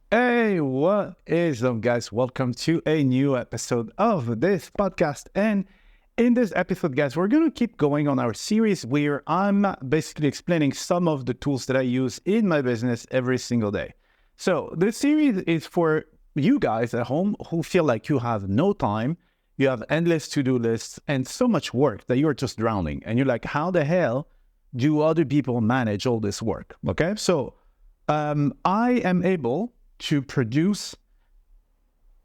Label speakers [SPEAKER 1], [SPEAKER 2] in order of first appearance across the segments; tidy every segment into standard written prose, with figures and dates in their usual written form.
[SPEAKER 1] Hey, what is up, guys? Welcome to a new episode of this podcast. And in this episode, guys, we're going to keep going on our series where I'm basically explaining some of the tools that I use in my business every single day. So, this series is for you guys at home who feel like you have no time, you have endless to do lists, and so much work that you're just drowning. And you're like, how the hell do other people manage all this work? Okay. So, I am able to produce,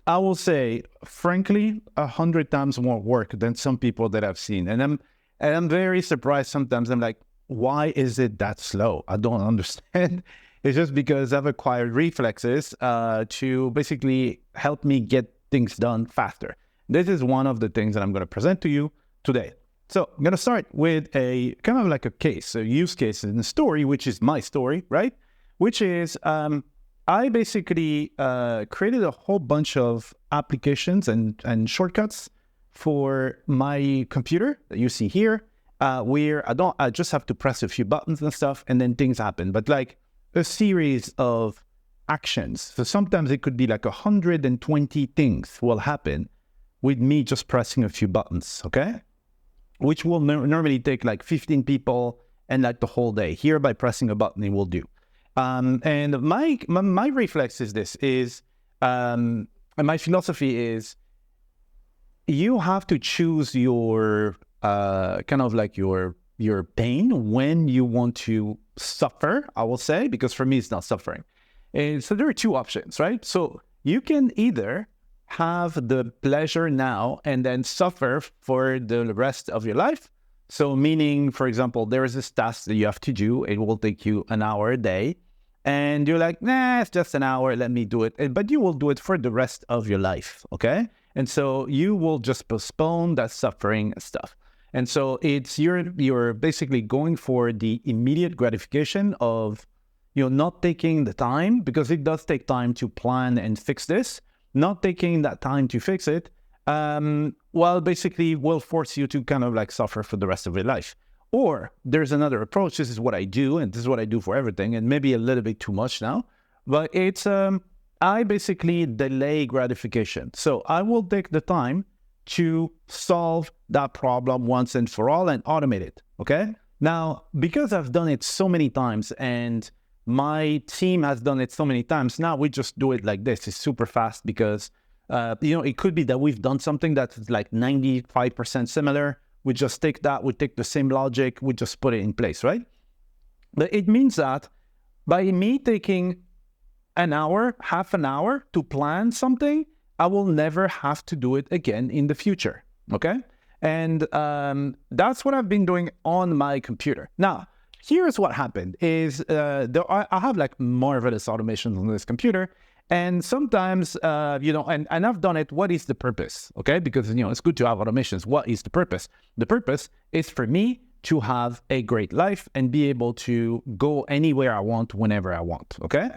[SPEAKER 1] I will say, frankly, 100 times more work than some people that I've seen. And I'm very surprised sometimes. I'm like, why is it that slow? I don't understand. It's just because I've acquired reflexes to basically help me get things done faster. This is one of the things that I'm going to present to you today. So I'm going to start with a kind of like a case, a use case in the story, which is my story, right? Which is I basically created a whole bunch of applications and shortcuts for my computer that you see here, where I just have to press a few buttons and stuff, and then things happen. But like a series of actions. So sometimes it could be like 120 things will happen with me just pressing a few buttons, okay? Which will normally take like 15 people and like the whole day. Here, by pressing a button, it will do. And my reflex is this, and my philosophy is you have to choose your kind of like your pain when you want to suffer, I will say, because for me, it's not suffering. And so there are two options, right? So you can either have the pleasure now and then suffer for the rest of your life. So meaning, for example, there is this task that you have to do. It will take you an hour a day. And you're like, nah, it's just an hour. Let me do it. But you will do it for the rest of your life, okay? And so you will just postpone that suffering stuff. And so it's you're basically going for the immediate gratification of, not taking the time, because it does take time to plan and fix this. Not taking that time to fix it, basically will force you to kind of like suffer for the rest of your life. Or there's another approach. This is what I do, and this is what I do for everything, and maybe a little bit too much now, but it's I basically delay gratification. So I will take the time to solve that problem once and for all and automate it, okay? Now, because I've done it so many times and my team has done it so many times, now we just do it like this. It's super fast because, it could be that we've done something that's like 95% similar. We just take that, we take the same logic, we just put it in place, right? But it means that by me taking an hour, half an hour to plan something, I will never have to do it again in the future, okay? And that's what I've been doing on my computer. Now, here's what happened is I have like marvelous automations on this computer. And sometimes, and I've done it. What is the purpose? Okay, because, it's good to have automations. What is the purpose? The purpose is for me to have a great life and be able to go anywhere I want, whenever I want. Okay.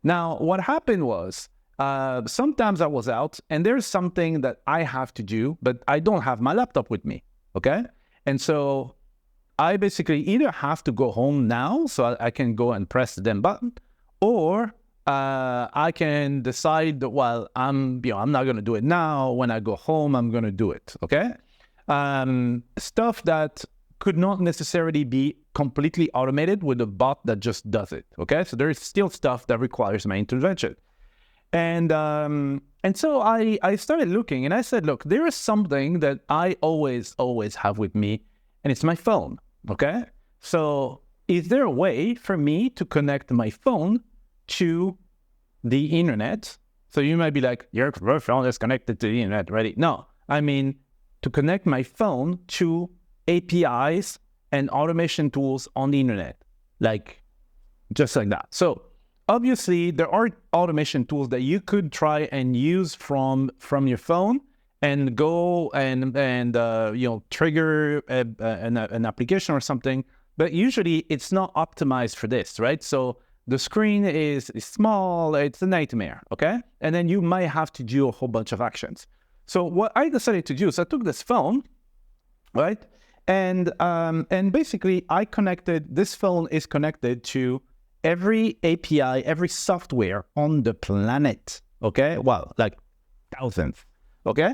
[SPEAKER 1] Now, what happened was sometimes I was out and there's something that I have to do, but I don't have my laptop with me. Okay. And so I basically either have to go home now so I can go and press the damn button, or I can decide that, well, I'm not going to do it now. When I go home, I'm going to do it. Okay. Stuff that could not necessarily be completely automated with a bot that just does it. Okay. So there is still stuff that requires my intervention. And so I started looking and I said, look, there is something that I always have with me, and it's my phone. Okay. So is there a way for me to connect my phone to the internet? So you might be like, your phone is connected to the internet already. No, I mean to connect my phone to APIs and automation tools on the internet, like just like that. So obviously there are automation tools that you could try and use from your phone and go and trigger an application or something. But usually it's not optimized for this, right? So the screen is small, it's a nightmare, okay? And then you might have to do a whole bunch of actions. So what I decided to do is I took this phone, right? And basically this phone is connected to every API, every software on the planet. Okay, well, like thousands. Okay,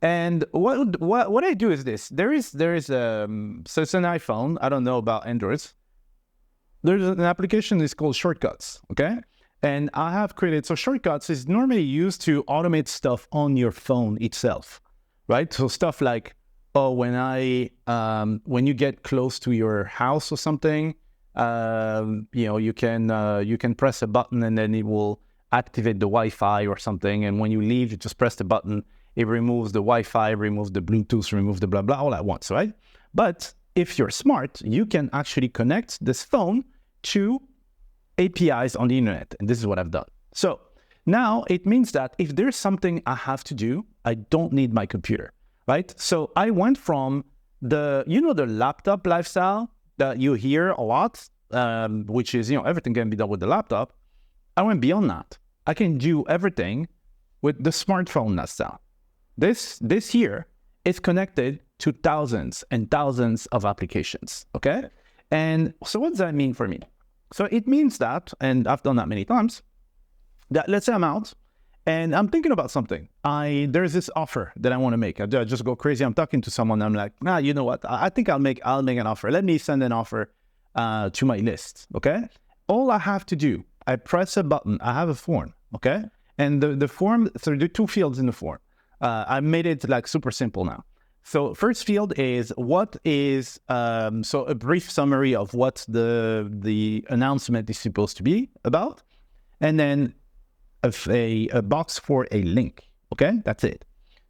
[SPEAKER 1] and what I do is this. So it's an iPhone. I don't know about Androids. There's an application that's called Shortcuts. Okay, and I have created, so Shortcuts is normally used to automate stuff on your phone itself, right? So stuff like, oh, when you get close to your house or something, you can press a button and then it will activate the Wi-Fi or something. And when you leave, you just press the button. It removes the Wi-Fi, removes the Bluetooth, removes the blah, blah, all at once, right? But if you're smart, you can actually connect this phone to APIs on the internet. And this is what I've done. So now it means that if there's something I have to do, I don't need my computer, right? So I went from the laptop lifestyle that you hear a lot, which is, everything can be done with the laptop. I went beyond that. I can do everything with the smartphone lifestyle. This here is connected to thousands and thousands of applications, okay? And so what does that mean for me? So it means that, and I've done that many times, that let's say I'm out and I'm thinking about something. There's this offer that I want to make. I just go crazy. I'm talking to someone. I'm like, you know what? I think I'll make an offer. Let me send an offer to my list, okay? All I have to do, I press a button. I have a form, okay? And the form, so there are two fields in the form. I made it like super simple now. So first field is so a brief summary of what the announcement is supposed to be about. And then a box for a link, okay? That's it.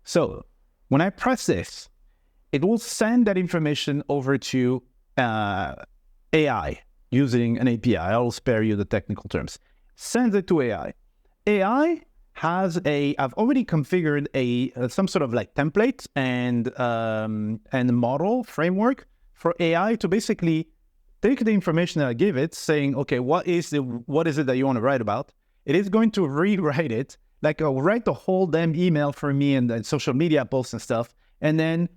[SPEAKER 1] So when I press this, it will send that information over to AI using an API. I'll spare you the technical terms. Sends it to AI. AI has I've already configured some sort of like template and model framework for AI to basically take the information that I give it, saying, okay, what is it that you want to write about? It is going to rewrite it, like write the whole damn email for me and social media posts and stuff, and then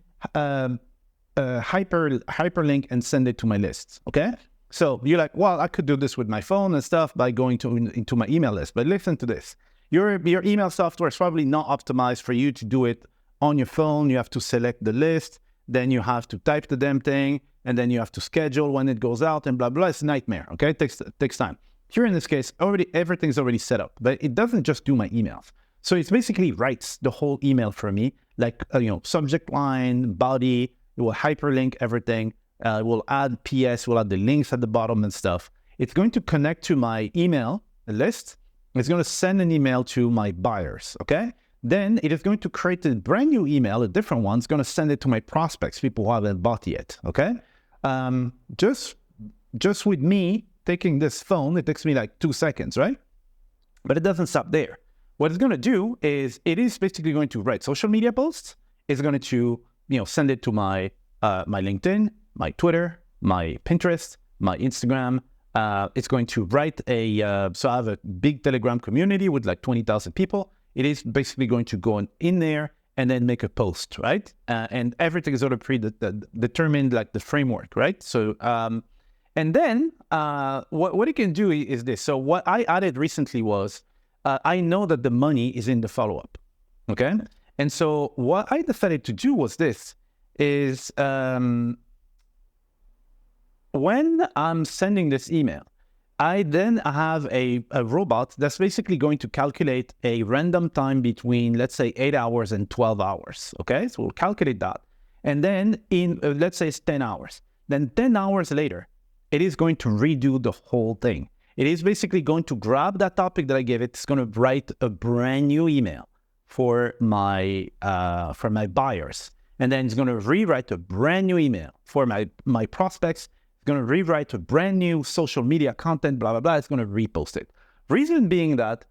[SPEAKER 1] hyperlink and send it to my lists, okay? So you're like, well, I could do this with my phone and stuff by going into my email list, but listen to this. Your email software is probably not optimized for you to do it on your phone. You have to select the list, then you have to type the damn thing, and then you have to schedule when it goes out and blah, blah. It's a nightmare, okay? It takes time. Here in this case, everything's already set up, but it doesn't just do my emails. So it basically writes the whole email for me, like, subject line, body, it will hyperlink everything. It will add PS, will add the links at the bottom and stuff. It's going to connect to my email list. It's going to send an email to my buyers, okay? Then it is going to create a brand new email, a different one. It's going to send it to my prospects, people who haven't bought yet, okay? Just with me taking this phone, it takes me like 2 seconds, right? But it doesn't stop there. What it's going to do is it is basically going to write social media posts. It's going to, send it to my LinkedIn, my Twitter, my Pinterest, my Instagram. It's going to write so I have a big Telegram community with like 20,000 people. It is basically going to go in there and then make a post, right? And everything is already predetermined, like the framework, right? So, and then what it can do is this. So what I added recently was, I know that the money is in the follow-up, okay? And so what I decided to do was this, is when I'm sending this email, I then have a robot that's basically going to calculate a random time between, let's say, 8 hours and 12 hours, okay? So we'll calculate that. And then in, let's say it's 10 hours. Then 10 hours later, it is going to redo the whole thing. It is basically going to grab that topic that I gave it. It's going to write a brand new email for my buyers. And then it's going to rewrite a brand new email for my prospects. Going to rewrite a brand new social media content, blah, blah, blah. It's going to repost it. Reason being that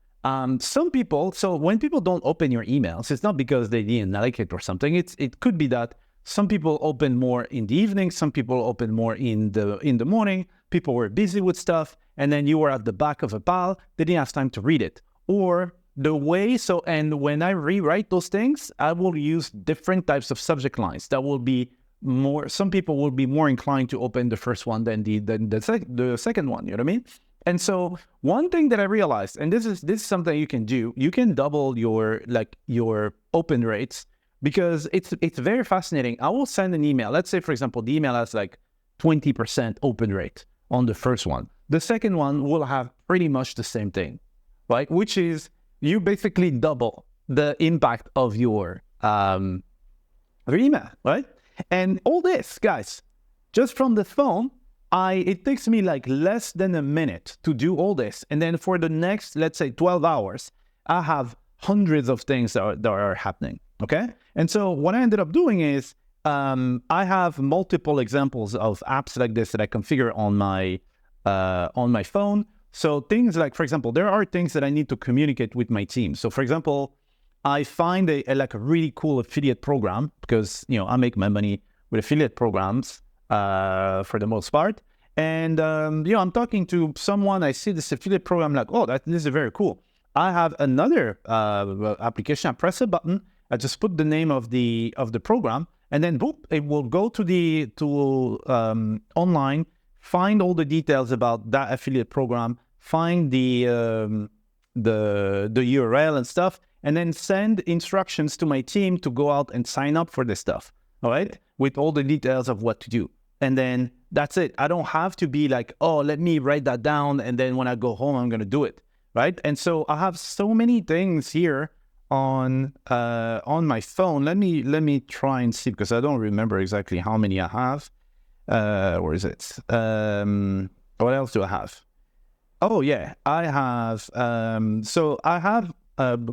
[SPEAKER 1] some people, so when people don't open your emails, it's not because they didn't like it or something. It could be that some people open more in the evening, some people open more in the morning. People were busy with stuff, and then you were at the back of a pile. They didn't have time to read it. Or the way, and when I rewrite those things, I will use different types of subject lines that will be more, some people will be more inclined to open the first one than the second one, you know what I mean? And so one thing that I realized, and this is something you can do, you can double your open rates, because it's very fascinating. I will send an email. Let's say, for example, the email has like 20% open rate on the first one. The second one will have pretty much the same thing, right? Which is you basically double the impact of your email, right? And all this, guys, just from the phone, it takes me like less than a minute to do all this. And then for the next, let's say 12 hours, I have hundreds of things that are happening, okay? And so what I ended up doing is I have multiple examples of apps like this that I configure on my phone. So things like, for example, there are things that I need to communicate with my team. So for example, I find a really cool affiliate program, because, you know, I make my money with affiliate programs for the most part. And, you know, I'm talking to someone, I see this affiliate program, like, oh, this is very cool. I have another application. I press a button, I just put the name of the program, and then boop, it will go to online, find all the details about that affiliate program, find the URL and stuff, and then send instructions to my team to go out and sign up for this stuff, all right? With all the details of what to do. And then that's it. I don't have to be like, oh, let me write that down, and then when I go home, I'm going to do it, right? And so I have so many things here on my phone. Let me try and see, because I don't remember exactly how many I have. Where is it? What else do I have? Oh yeah, I have. So I have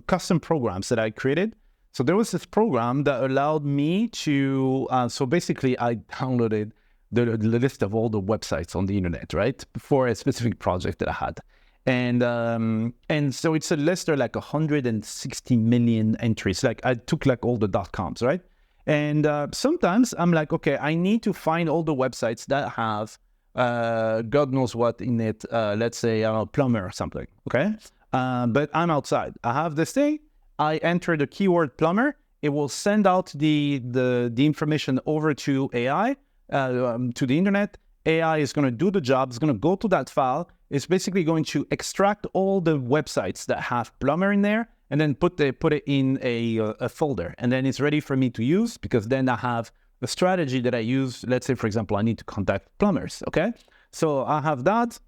[SPEAKER 1] custom programs that I created. So there was this program that allowed me to. So basically, I downloaded the list of all the websites on the internet, right, for a specific project that I had. And so it's a list. There are like 160 million entries. Like I took like all the .coms, right? And sometimes I'm like, okay, I need to find all the websites that have God knows what in it. Let's say I'm a plumber or something, okay? But I'm outside. I have this thing. I enter the keyword plumber. It will send out the information over to AI, to the internet. AI is going to do the job. It's going to go to that file. It's basically going to extract all the websites that have plumber in there, and then put it in a folder. And then it's ready for me to use, because then I have a strategy that I use. Let's say, for example, I need to contact plumbers, okay? So I have that.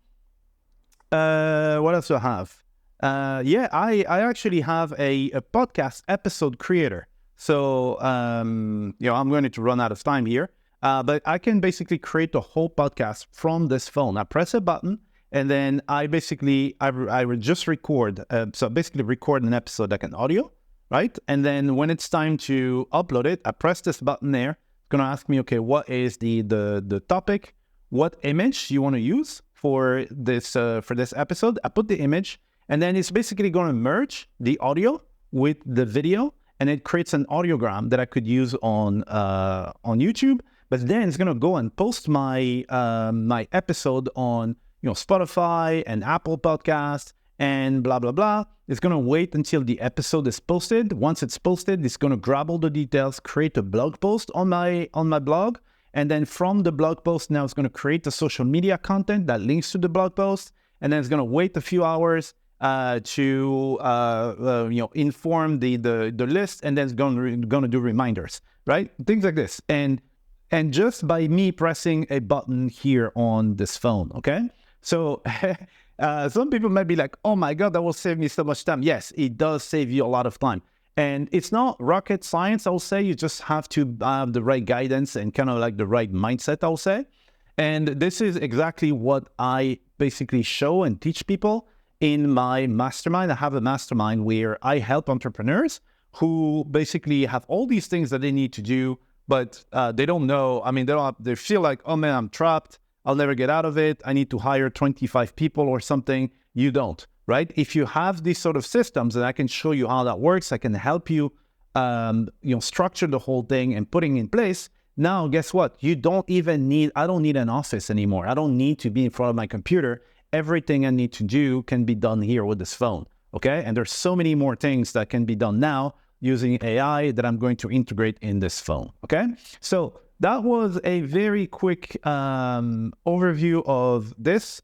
[SPEAKER 1] What else do I have? Yeah, I actually have a podcast episode creator. So, you know, I'm going to run out of time here. But I can basically create the whole podcast from this phone. I press a button, and then I would just record. So basically record an episode like an audio, right? And then when it's time to upload it, I press this button there. It's going to ask me, okay, what is the topic? What image you want to use for this episode? I put the image, and then it's basically going to merge the audio with the video, and it creates an audiogram that I could use on YouTube. But then it's going to go and post my my episode on, you know, Spotify and Apple Podcasts and blah, blah, blah. It's going to wait until the episode is posted. Once it's posted, it's going to grab all the details, create a blog post on my blog. And then from the blog post, now it's going to create the social media content that links to the blog post. And then it's going to wait a few hours to you know, inform the list, and then it's going to do reminders, right? Things like this. And just by me pressing a button here on this phone, okay? So some people might be like, oh my God, that will save me so much time. Yes, it does save you a lot of time. And it's not rocket science, I'll say. You just have to have the right guidance and kind of like the right mindset, I'll say. And this is exactly what I basically show and teach people in my mastermind. I have a mastermind where I help entrepreneurs who basically have all these things that they need to do, but they don't know. I mean, they feel like, oh man, I'm trapped. I'll never get out of it. I need to hire 25 people or something. You don't, right? If you have these sort of systems, and I can show you how that works, I can help you, you know, structure the whole thing and putting in place. Now, guess what? I don't need an office anymore. I don't need to be in front of my computer. Everything I need to do can be done here with this phone, okay? And there's so many more things that can be done now using AI that I'm going to integrate in this phone, okay? So that was a very quick overview of this.